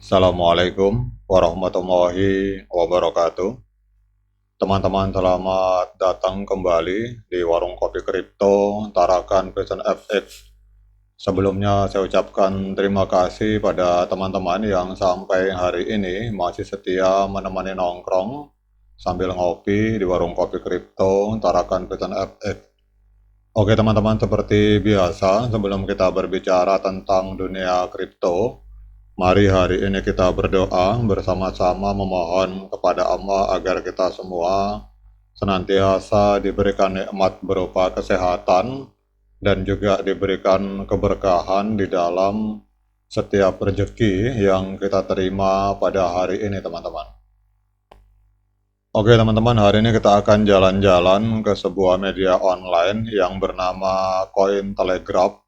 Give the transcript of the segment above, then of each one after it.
Assalamualaikum warahmatullahi wabarakatuh. Teman-teman, selamat datang kembali di Warung Kopi Kripto Tarakan Pesan FX. Sebelumnya saya ucapkan terima kasih pada teman-teman yang sampai hari ini masih setia menemani nongkrong sambil ngopi di Warung Kopi Kripto Tarakan Pesan FX. Oke teman-teman, seperti biasa sebelum kita berbicara tentang dunia kripto, mari hari ini kita berdoa bersama-sama memohon kepada Allah agar kita semua senantiasa diberikan nikmat berupa kesehatan dan juga diberikan keberkahan di dalam setiap rezeki yang kita terima pada hari ini teman-teman. Oke teman-teman, hari ini kita akan jalan-jalan ke sebuah media online yang bernama Cointelegraph.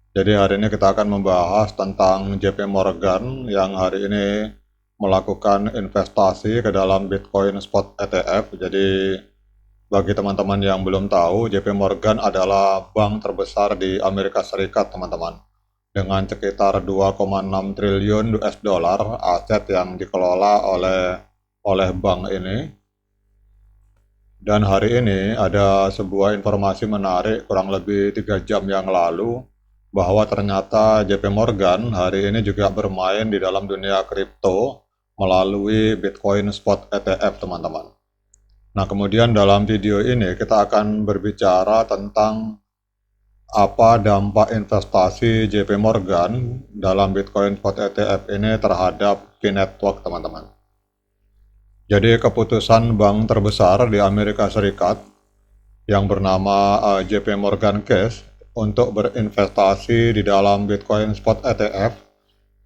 Jadi hari ini kita akan membahas tentang JP Morgan yang hari ini melakukan investasi ke dalam Bitcoin Spot ETF. Jadi bagi teman-teman yang belum tahu, JP Morgan adalah bank terbesar di Amerika Serikat, teman-teman. Dengan sekitar 2,6 triliun US dollar aset yang dikelola oleh bank ini. Dan hari ini ada sebuah informasi menarik kurang lebih 3 jam yang lalu bahwa ternyata JP Morgan hari ini juga bermain di dalam dunia kripto melalui Bitcoin Spot ETF, teman-teman. Nah, kemudian dalam video ini kita akan berbicara tentang apa dampak investasi JP Morgan dalam Bitcoin Spot ETF ini terhadap P-Network, teman-teman. Jadi keputusan bank terbesar di Amerika Serikat yang bernama JP Morgan Chase untuk berinvestasi di dalam Bitcoin Spot ETF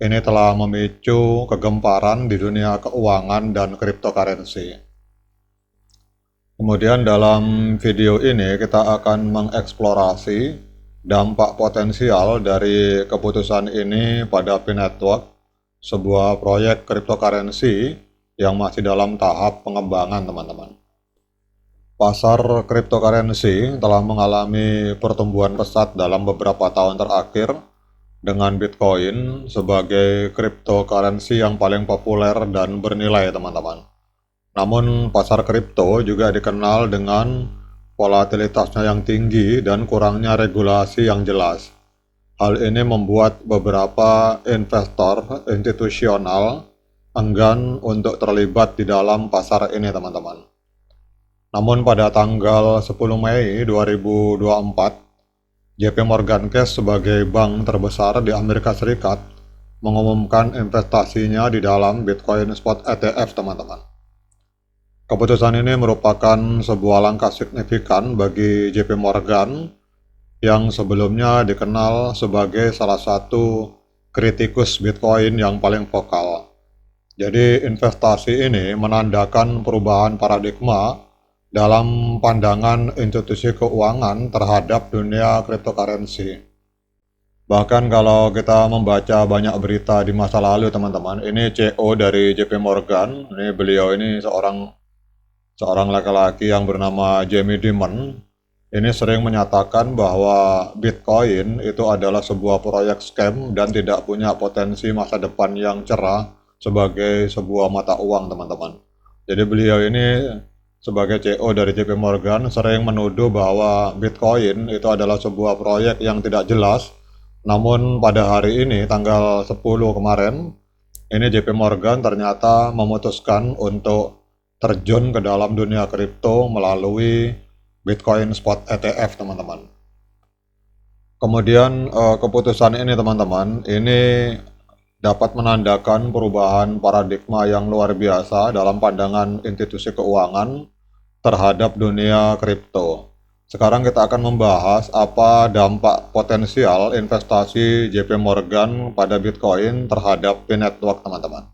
ini telah memicu kegemparan di dunia keuangan dan cryptocurrency. Kemudian dalam video ini kita akan mengeksplorasi dampak potensial dari keputusan ini pada P-Network, sebuah proyek cryptocurrency yang masih dalam tahap pengembangan, teman-teman. Pasar cryptocurrency telah mengalami pertumbuhan pesat dalam beberapa tahun terakhir dengan Bitcoin sebagai cryptocurrency yang paling populer dan bernilai, teman-teman. Namun pasar kripto juga dikenal dengan volatilitasnya yang tinggi dan kurangnya regulasi yang jelas. Hal ini membuat beberapa investor institusional enggan untuk terlibat di dalam pasar ini, teman-teman. Namun pada tanggal 10 Mei 2024, JP Morgan Chase sebagai bank terbesar di Amerika Serikat mengumumkan investasinya di dalam Bitcoin Spot ETF, teman-teman. Keputusan ini merupakan sebuah langkah signifikan bagi JP Morgan yang sebelumnya dikenal sebagai salah satu kritikus Bitcoin yang paling vokal. Jadi investasi ini menandakan perubahan paradigma dalam pandangan institusi keuangan terhadap dunia cryptocurrency. Bahkan kalau kita membaca banyak berita di masa lalu, teman-teman, ini CEO dari JP Morgan, ini beliau ini seorang laki-laki yang bernama Jamie Dimon, ini sering menyatakan bahwa Bitcoin itu adalah sebuah proyek scam dan tidak punya potensi masa depan yang cerah sebagai sebuah mata uang, teman-teman. Jadi beliau ini sebagai CEO dari JP Morgan sering menuduh bahwa Bitcoin itu adalah sebuah proyek yang tidak jelas. Namun pada hari ini, tanggal 10 kemarin, ini JP Morgan ternyata memutuskan untuk terjun ke dalam dunia kripto melalui Bitcoin Spot ETF, teman-teman. Kemudian keputusan ini, teman-teman, ini dapat menandakan perubahan paradigma yang luar biasa dalam pandangan institusi keuangan terhadap dunia kripto. Sekarang kita akan membahas apa dampak potensial investasi JP Morgan pada Bitcoin terhadap P-Network, teman-teman.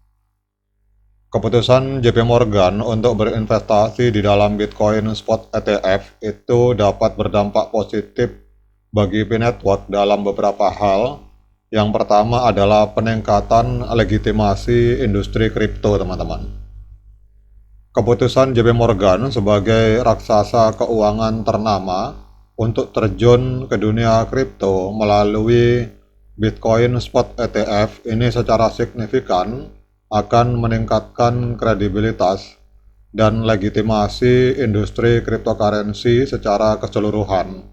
Keputusan JP Morgan untuk berinvestasi di dalam Bitcoin Spot ETF itu dapat berdampak positif bagi P-Network dalam beberapa hal. Yang pertama adalah peningkatan legitimasi industri kripto, teman-teman. Keputusan JP Morgan sebagai raksasa keuangan ternama untuk terjun ke dunia kripto melalui Bitcoin Spot ETF ini secara signifikan akan meningkatkan kredibilitas dan legitimasi industri cryptocurrency secara keseluruhan.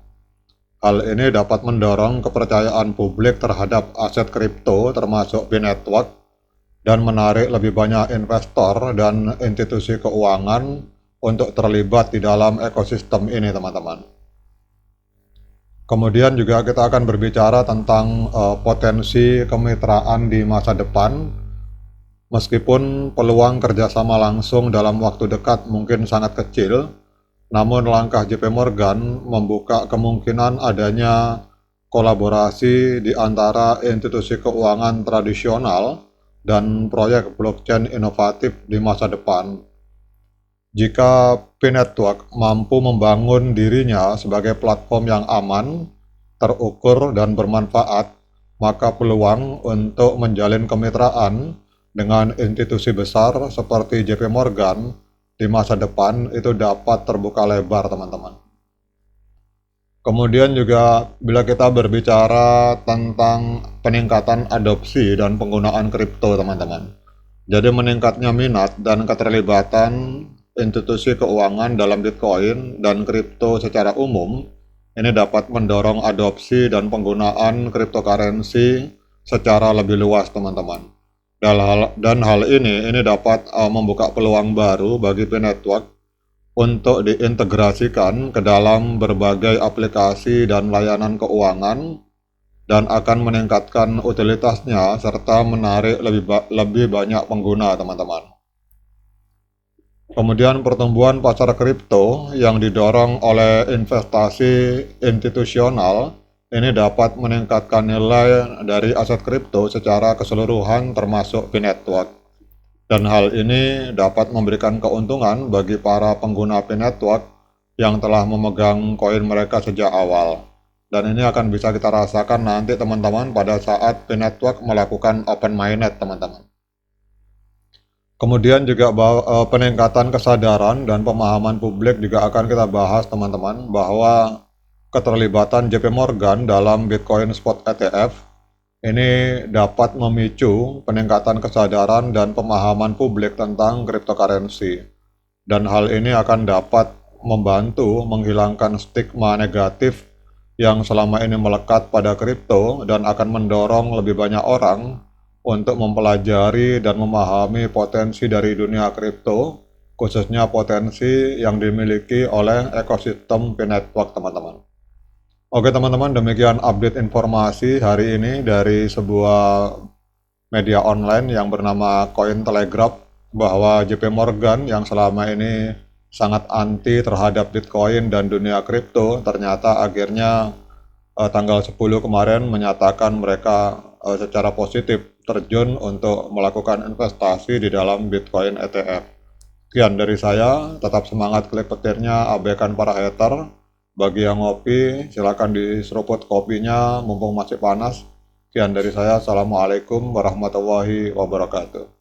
Hal ini dapat mendorong kepercayaan publik terhadap aset kripto termasuk B-Network dan menarik lebih banyak investor dan institusi keuangan untuk terlibat di dalam ekosistem ini, teman-teman. Kemudian juga kita akan berbicara tentang potensi kemitraan di masa depan. Meskipun peluang kerjasama langsung dalam waktu dekat mungkin sangat kecil, namun langkah JP Morgan membuka kemungkinan adanya kolaborasi di antara institusi keuangan tradisional dan proyek blockchain inovatif di masa depan. Jika P-Network mampu membangun dirinya sebagai platform yang aman, terukur, dan bermanfaat, maka peluang untuk menjalin kemitraan dengan institusi besar seperti JP Morgan di masa depan itu dapat terbuka lebar, teman-teman. Kemudian juga bila kita berbicara tentang peningkatan adopsi dan penggunaan kripto, teman-teman. Jadi meningkatnya minat dan keterlibatan institusi keuangan dalam Bitcoin dan kripto secara umum ini dapat mendorong adopsi dan penggunaan cryptocurrency secara lebih luas, teman-teman. Dan hal ini dapat membuka peluang baru bagi P-Network untuk diintegrasikan ke dalam berbagai aplikasi dan layanan keuangan dan akan meningkatkan utilitasnya serta menarik lebih banyak pengguna, teman-teman. Kemudian pertumbuhan pasar kripto yang didorong oleh investasi institusional ini dapat meningkatkan nilai dari aset kripto secara keseluruhan termasuk P-Network. Dan hal ini dapat memberikan keuntungan bagi para pengguna P-Network yang telah memegang koin mereka sejak awal. Dan ini akan bisa kita rasakan nanti, teman-teman, pada saat P-Network melakukan open mainnet, teman-teman. Kemudian juga peningkatan kesadaran dan pemahaman publik juga akan kita bahas, teman-teman, bahwa keterlibatan JP Morgan dalam Bitcoin Spot ETF ini dapat memicu peningkatan kesadaran dan pemahaman publik tentang cryptocurrency. Dan hal ini akan dapat membantu menghilangkan stigma negatif yang selama ini melekat pada kripto dan akan mendorong lebih banyak orang untuk mempelajari dan memahami potensi dari dunia kripto, khususnya potensi yang dimiliki oleh ekosistem P-Network, teman-teman. Oke, teman-teman, demikian update informasi hari ini dari sebuah media online yang bernama Cointelegraph, bahwa JP Morgan yang selama ini sangat anti terhadap Bitcoin dan dunia kripto ternyata akhirnya tanggal 10 kemarin menyatakan mereka secara positif terjun untuk melakukan investasi di dalam Bitcoin ETF. Sekian dari saya, tetap semangat klik petirnya, abaikan para hater. Bagi yang ngopi, silakan diseruput kopinya mumpung masih panas. Sekian dari saya, Assalamualaikum warahmatullahi wabarakatuh.